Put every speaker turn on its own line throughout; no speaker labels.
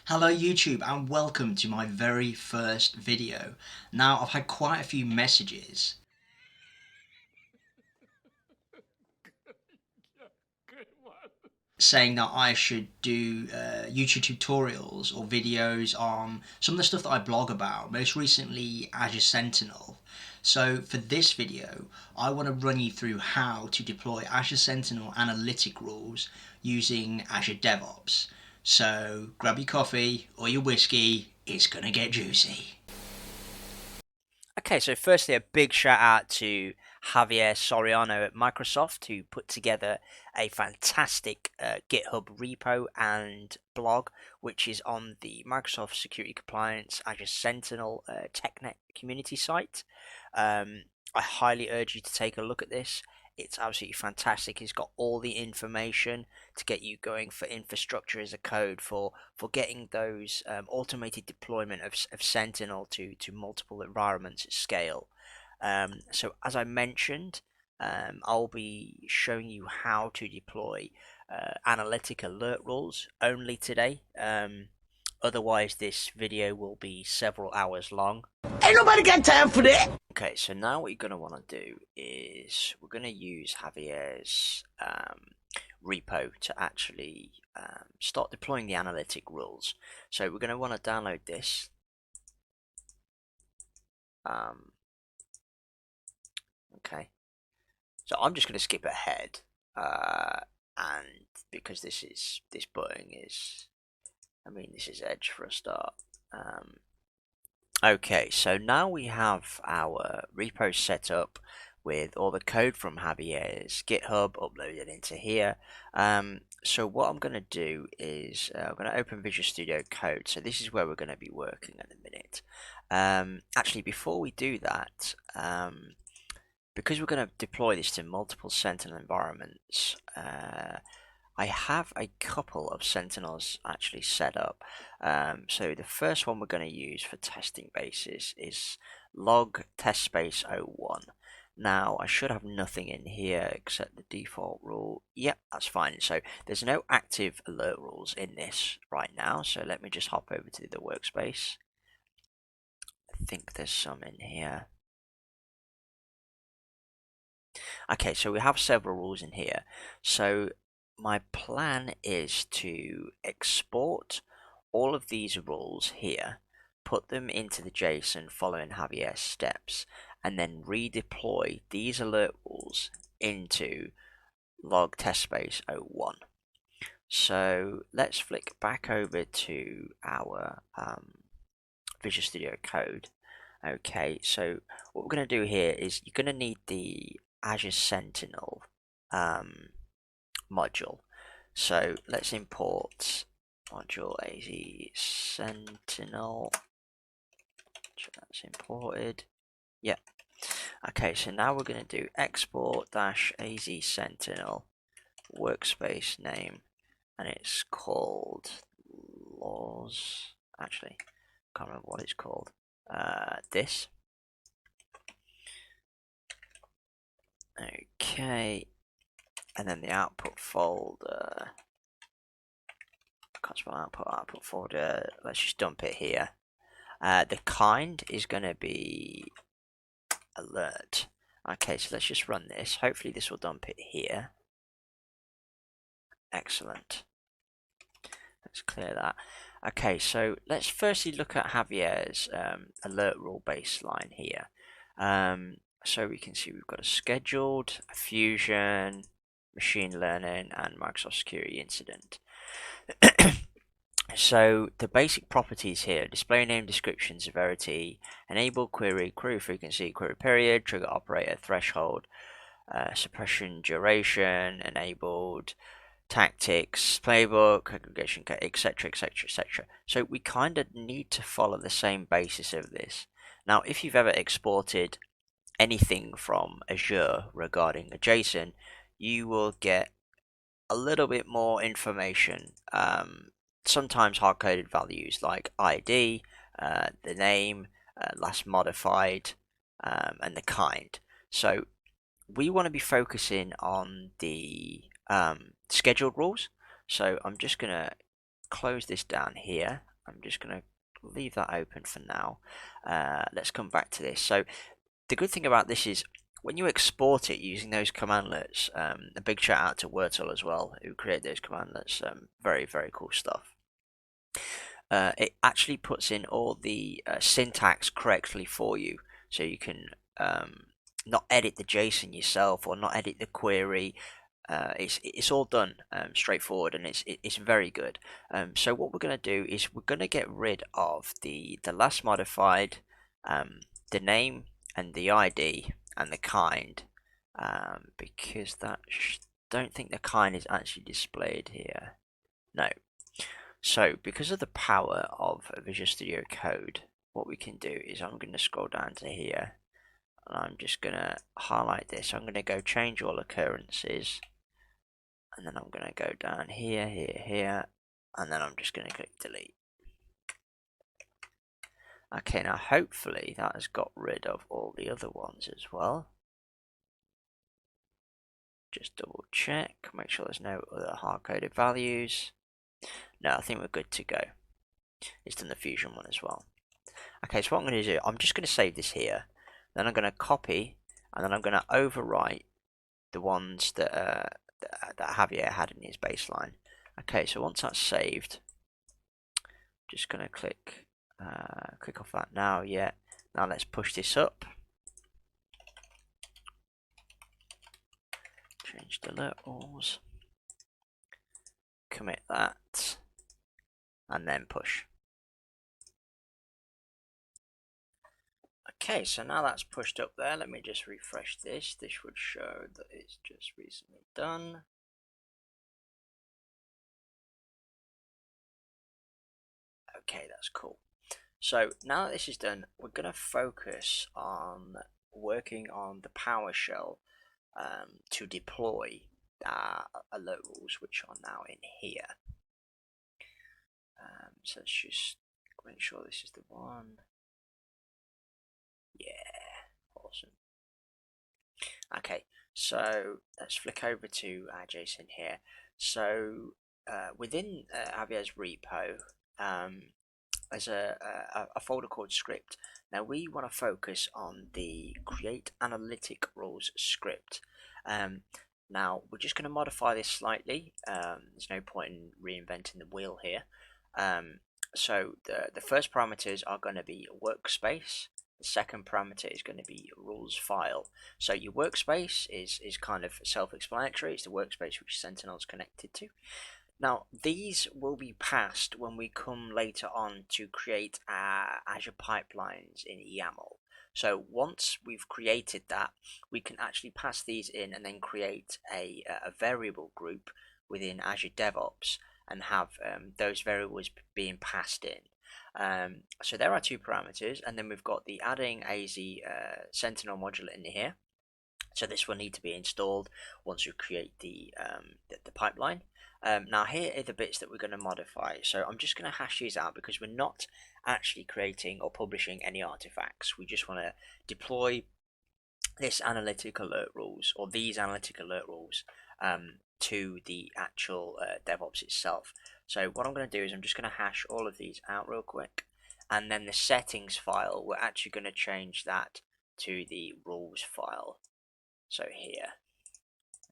Hello YouTube and welcome to my very first video. Now I've had quite a few messages saying that I should do YouTube tutorials or videos on some of the stuff that I blog about, most recently Azure Sentinel. So for this video, I want to run you through how to deploy Azure Sentinel Analytic rules using Azure DevOps. So grab your coffee or your whiskey, it's gonna get juicy.
Okay, so firstly, a big shout out to Javier Soriano at Microsoft, who put together a fantastic GitHub repo and blog, which is on the Microsoft Security Compliance Azure Sentinel TechNet community site. I highly urge you to take a look at this. It's absolutely fantastic. It's got all the information to get you going for infrastructure as a code for getting those automated deployment of Sentinel to multiple environments at scale. So as I mentioned, I'll be showing you how to deploy analytic alert rules only today. Otherwise, this video will be several hours long.
Ain't nobody got time for that.
Okay, so now what you're going to want to do is we're going to use Javier's repo to actually start deploying the analytic rules. So we're going to want to download this. Okay, so I'm just going to skip ahead, and because this button is, this is Edge for a start. Okay, so now we have our repo set up with all the code from Javier's GitHub uploaded into here. So what I'm going to do is I'm going to open Visual Studio Code. So this is where we're going to be working in a minute. Actually, before we do that, because we're going to deploy this to multiple Sentinel environments, I have a couple of Sentinels actually set up. So the first one we're going to use for testing basis is log test space 01. Now I should have nothing in here except the default rule. Yep, that's fine. So there's no active alert rules in this right now. So let me just hop over to the workspace. I think there's some in here. Okay, so we have several rules in here. So my plan is to export all of these rules here, put them into the JSON following Javier's steps, and then redeploy these alert rules into log test space 01. So let's flick back over to our Visual Studio Code. Okay, so what we're going to do here is you're going to need the Azure Sentinel module. So let's import module AZ Sentinel. So that's imported. Yeah. Okay, so now we're going to do export -az Sentinel workspace name, and it's called laws. Actually, can't remember what it's called. This. Okay, and then the output folder. Can't spell output folder. Let's just dump it here. The kind is going to be alert. Okay, so let's just run this. Hopefully this will dump it here. Excellent. Let's clear that. Okay, so let's firstly look at Javier's alert rule baseline here. So we can see we've got a scheduled, a fusion, machine learning, and Microsoft security incident. So the basic properties here: display name, description, severity, enable query, query frequency, query period, trigger operator, threshold, suppression duration, enabled, tactics, playbook, aggregation, etc, etc, etc. So we kind of need to follow the same basis of this. Now, if you've ever exported anything from Azure regarding a JSON, you will get a little bit more information. Sometimes hard-coded values like ID, the name, last modified, and the kind. So we want to be focusing on the scheduled rules. So I'm just going to close this down here. I'm just going to leave that open for now. Let's come back to this. So the good thing about this is when you export it using those commandlets, a big shout out to Wordle as well, who created those commandlets. Very, very cool stuff. It actually puts in all the syntax correctly for you, so you can not edit the JSON yourself or not edit the query. It's all done straightforward, and it's very good. So what we're going to do is we're going to get rid of the last modified, the name and the ID and the kind, because that don't think the kind is actually displayed here. No. So because of the power of Visual Studio Code, what we can do is I'm going to scroll down to here, and I'm just going to highlight this. I'm going to go change all occurrences, and then I'm going to go down here, here, and then I'm just going to click delete. Okay, now hopefully that has got rid of all the other ones as well. Just double check, make sure there's no other hard-coded values. No, I think we're good to go. It's done the Fusion one as well. Okay, so what I'm going to do, I'm just going to save this here. Then I'm going to copy, and then I'm going to overwrite the ones that Javier had in his baseline. Okay, so once that's saved, just going to click off that now. Yeah. Now let's push this up. Change the alert rules. Commit that, and then push. Okay, so now that's pushed up there. Let me just refresh this. This would show that it's just recently done. Okay, that's cool. So now that this is done, we're going to focus on working on the PowerShell to deploy alert rules, which are now in here. So let's just make sure this is the one. Yeah, awesome. Okay, so let's flick over to our JSON here. So within Javier's repo, there's a folder called script. Now we want to focus on the create analytic rules script. Now we're just going to modify this slightly. There's no point in reinventing the wheel here. So the first parameters are going to be workspace. The second parameter is going to be rules file. So your workspace is kind of self-explanatory. It's the workspace which Sentinel is connected to. Now these will be passed when we come later on to create our Azure pipelines in YAML. So once we've created that, we can actually pass these in and then create a variable group within Azure DevOps and have those variables being passed in. So there are two parameters, and then we've got the adding AZ Sentinel module in here. So this will need to be installed once we create the pipeline. Now here are the bits that we're going to modify. So I'm just going to hash these out because we're not actually creating or publishing any artifacts. We just want to deploy this analytic alert rules, or these analytic alert rules, to the actual DevOps itself. So what I'm going to do is I'm just going to hash all of these out real quick, and then the settings file, we're actually going to change that to the rules file. So here,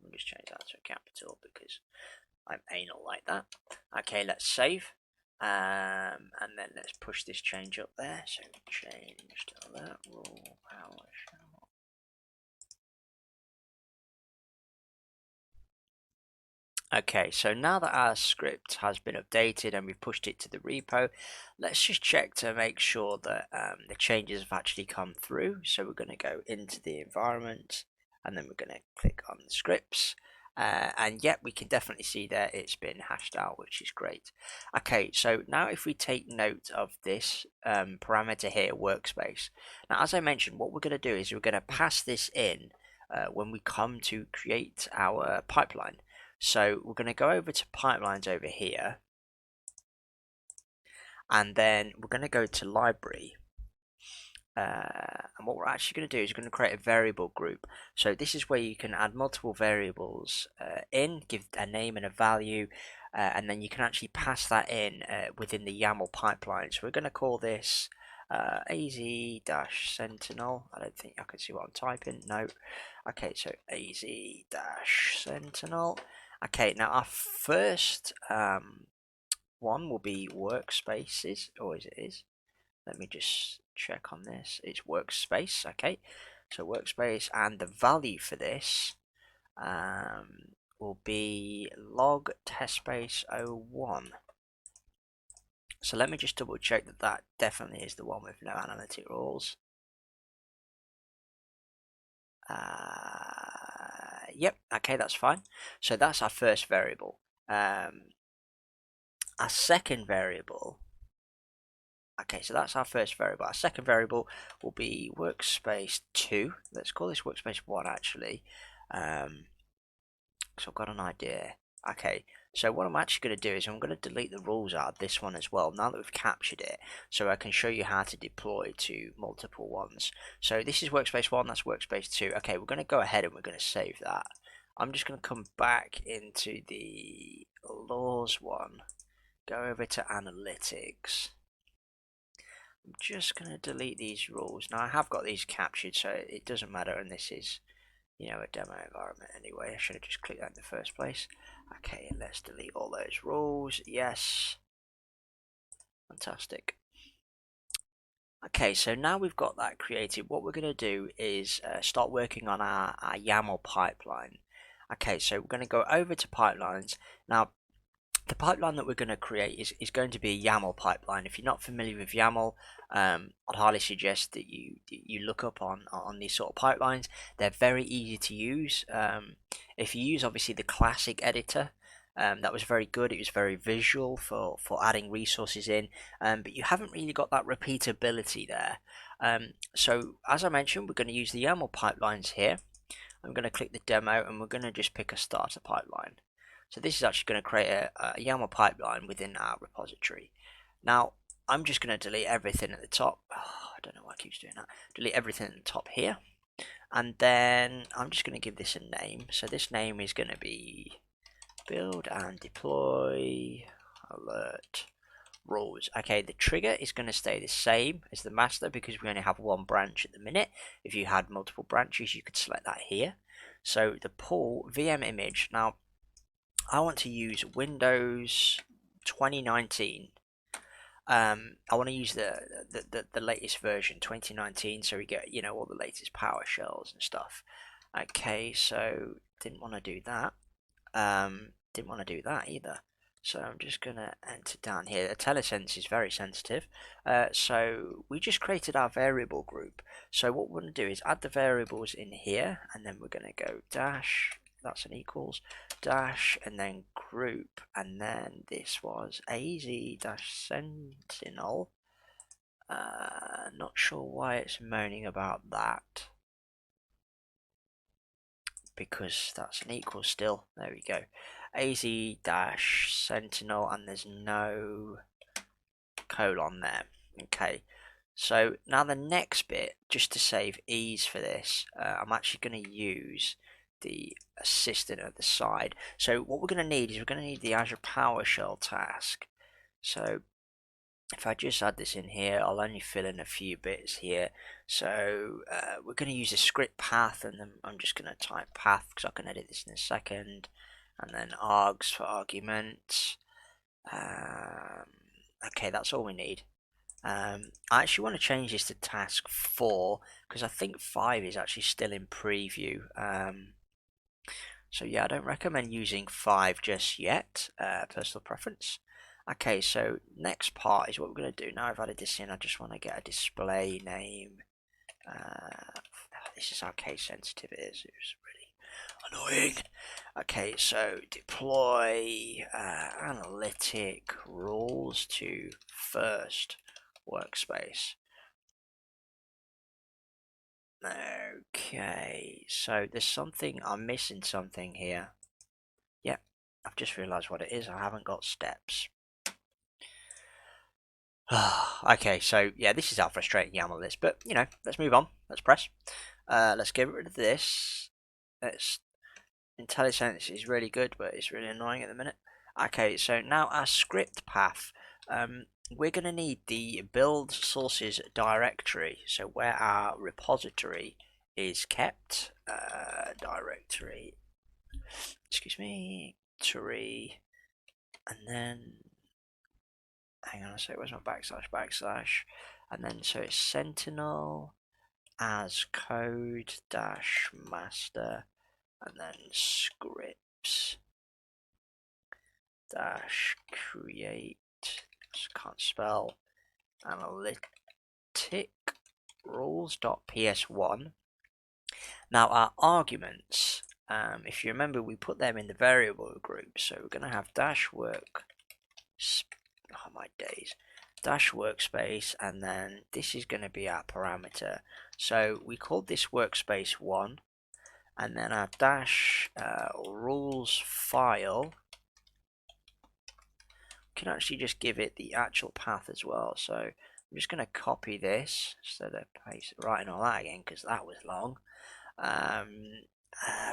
let me just change that to a capital because I'm anal like that. Okay, let's save, and then let's push this change up there. So changed alert rule PowerShell. Okay, so now that our script has been updated and we've pushed it to the repo, let's just check to make sure that the changes have actually come through. So we're going to go into the environment, and then we're going to click on the scripts. And yet we can definitely see there it's been hashed out, which is great. Okay, so now if we take note of this parameter here, workspace. Now as I mentioned, what we're going to do is we're going to pass this in when we come to create our pipeline. So we're going to go over to pipelines over here, and then we're going to go to library. And what we're actually going to do is we're going to create a variable group. So this is where you can add multiple variables in, give a name and a value, and then you can actually pass that in within the YAML pipeline. So we're going to call this AZ-Sentinel. I don't think I can see what I'm typing. No. Okay, so AZ-Sentinel. Okay, now our first one will be workspaces, or is it is? Let me just check on this. It's workspace. Okay, so workspace, and the value for this will be log testbase 01. So let me just double check that that definitely is the one with no analytic rules. Yep, okay, that's fine. So that's our first variable. Our second variable, okay, so that's our first variable. Our second variable will be workspace 2. Let's call this workspace 1 actually. So I've got an idea. Okay, so what I'm actually going to do is I'm going to delete the rules out of this one as well, now that we've captured it, so I can show you how to deploy to multiple ones. So this is workspace 1, that's workspace 2. Okay, we're going to go ahead and we're going to save that. I'm just going to come back into the laws one, go over to analytics. I'm just going to delete these rules. Now I have got these captured, so it doesn't matter, and this is, you know, a demo environment anyway. I should have just clicked that in the first place. Okay, let's delete all those rules. Yes. Fantastic. Okay, so now we've got that created, what we're going to do is start working on our YAML pipeline. Okay, so we're going to go over to pipelines. Now, the pipeline that we're going to create is going to be a YAML pipeline. If you're not familiar with YAML, I'd highly suggest that you look up on these sort of pipelines. They're very easy to use. If you use obviously the classic editor, that was very good. It was very visual for adding resources in, but you haven't really got that repeatability there. So as I mentioned, we're going to use the YAML pipelines here. I'm going to click the demo and we're going to just pick a starter pipeline. So this is actually going to create a YAML pipeline within our repository. Now, I'm just going to delete everything at the top. Oh, I don't know why it keeps doing that. Delete everything at the top here. And then I'm just going to give this a name. So this name is going to be build and deploy alert rules. Okay, the trigger is going to stay the same as the master because we only have one branch at the minute. If you had multiple branches, you could select that here. So the pull VM image. Now, I want to use Windows 2019. I want to use the latest version, 2019, so we get, you know, all the latest PowerShells and stuff. Okay, so didn't want to do that. Didn't want to do that either. So I'm just going to enter down here. The IntelliSense is very sensitive. So we just created our variable group. So what we're going to do is add the variables in here, and then we're going to go dash, that's an equals, dash, and then group, and then this was AZ-Sentinel. Not sure why it's moaning about that, because that's an equal still. There we go. AZ-Sentinel, and there's no colon there. Okay, so now the next bit, just to save ease for this, I'm actually going to use the assistant at the side. So what we're going to need is we're going to need the Azure PowerShell task. So if I just add this in here, I'll only fill in a few bits here. So we're going to use a script path, and then I'm just going to type path because I can edit this in a second, and then args for arguments. Okay, that's all we need. I actually want to change this to task 4 because I think 5 is actually still in preview. So yeah, I don't recommend using 5 just yet, personal preference. Okay, so next part is what we're going to do. Now I've added this in, I just want to get a display name. This is how case sensitive it is. It was really annoying. Okay, so deploy analytic rules to first workspace. Okay, so there's something, I'm missing something here. Yep, I've just realized what it is. I haven't got steps. Okay, so yeah, this is how frustrating YAML is, but you know, let's move on. Let's press. Let's get rid of this. IntelliSense is really good, but it's really annoying at the minute. Okay, so now our script path, we're going to need the build sources directory, so where our repository is kept, directory, excuse me, tree, and then, hang on a sec, where's my backslash, and then so it's Sentinel as code dash master, and then scripts dash create, just can't spell, analytic rules.ps1. Now our arguments, if you remember, we put them in the variable group, so we're going to have dash work, oh my days, dash workspace, and then this is going to be our parameter. So we called this workspace 1, and then our dash rules file, can actually just give it the actual path as well. So I'm just going to copy this instead of writing all that again, because that was long.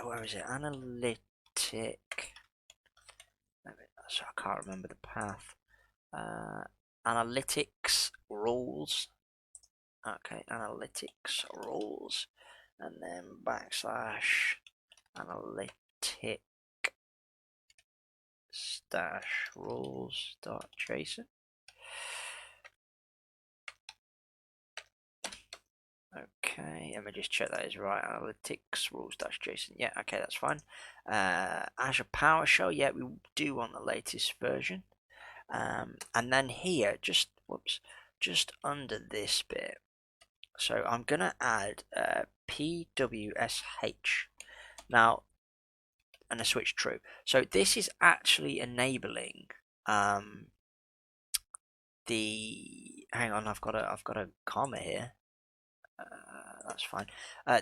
Where is it? Analytic. So I can't remember the path. Analytics rules. Okay, analytics rules, and then backslash analytic dash rules dot JSON. Okay, let me just check that is right. Analytics rules dash JSON. Yeah, okay, that's fine. Azure PowerShell. Yeah, we do want the latest version. And then here, just under this bit. So I'm gonna add PWSH. Now, and I switch true. So this is actually enabling the. Hang on, I've got a comma here. That's fine.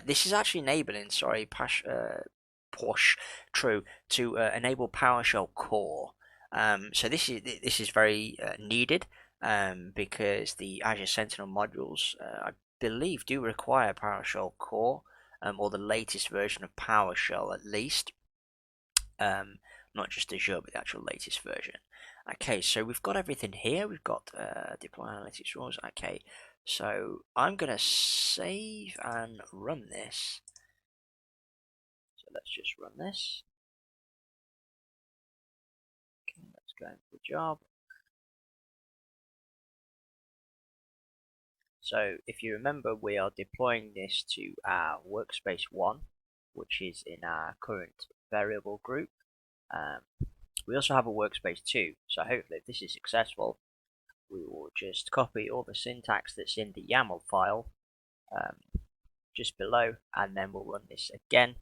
This is actually enabling, sorry, push true to enable PowerShell core. So this is very needed because the Azure Sentinel modules, I believe, do require PowerShell core or the latest version of PowerShell at least. Not just Azure, but the actual latest version. Okay, so we've got everything here. We've got deploy analytics rules. Okay, so I'm gonna save and run this. So let's just run this. Okay, let's go into the job. So if you remember, we are deploying this to our workspace 1, which is in our current variable group. We also have a workspace 2, so hopefully if this is successful, we will just copy all the syntax that's in the YAML file just below, and then we'll run this again,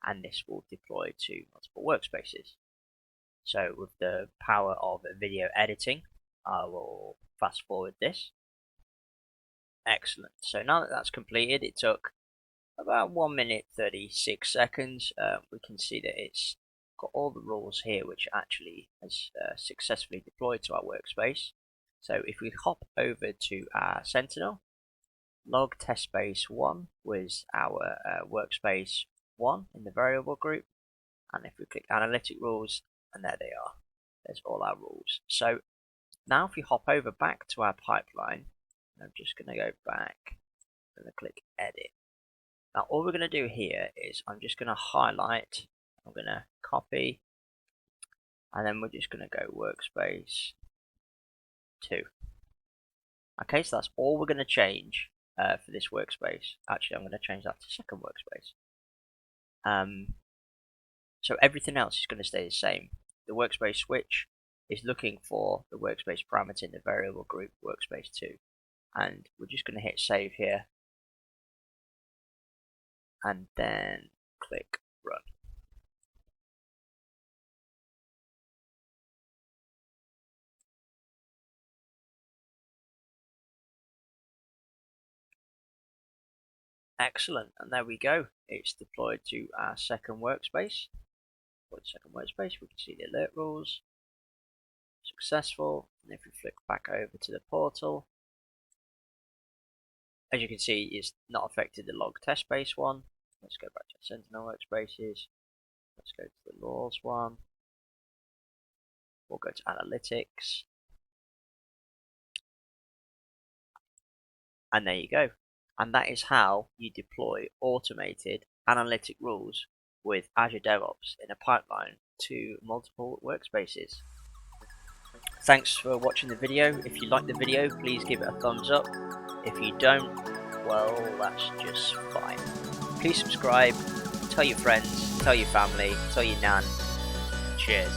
and this will deploy to multiple workspaces. So with the power of video editing, I will fast forward this. Excellent. So now that that's completed, it took about 1 minute 36 seconds. We can see that it's got all the rules here, which actually has successfully deployed to our workspace. So if we hop over to our Sentinel, log test space 1 was our workspace 1 in the variable group, and if we click analytic rules, and there they are, there's all our rules. So now if we hop over back to our pipeline, I'm just going to go back and click edit. Now all we're going to do here is I'm just going to highlight, I'm going to copy, and then we're just going to go workspace 2. Okay, so that's all we're going to change for this workspace. Actually, I'm going to change that to second workspace. So everything else is going to stay the same. The workspace switch is looking for the workspace parameter in the variable group workspace 2. And we're just going to hit save here. And then click run. Excellent, and there we go. It's deployed to our second workspace. For the second workspace, we can see the alert rules. Successful. And if we flick back over to the portal, as you can see, it's not affected the log test space one. Let's go back to Sentinel workspaces. Let's go to the laws one. We'll go to Analytics. And there you go. And that is how you deploy automated analytic rules with Azure DevOps in a pipeline to multiple workspaces. Thanks for watching the video. If you like the video, please give it a thumbs up. If you don't, well, that's just fine. Please subscribe, tell your friends, tell your family, tell your nan. Cheers.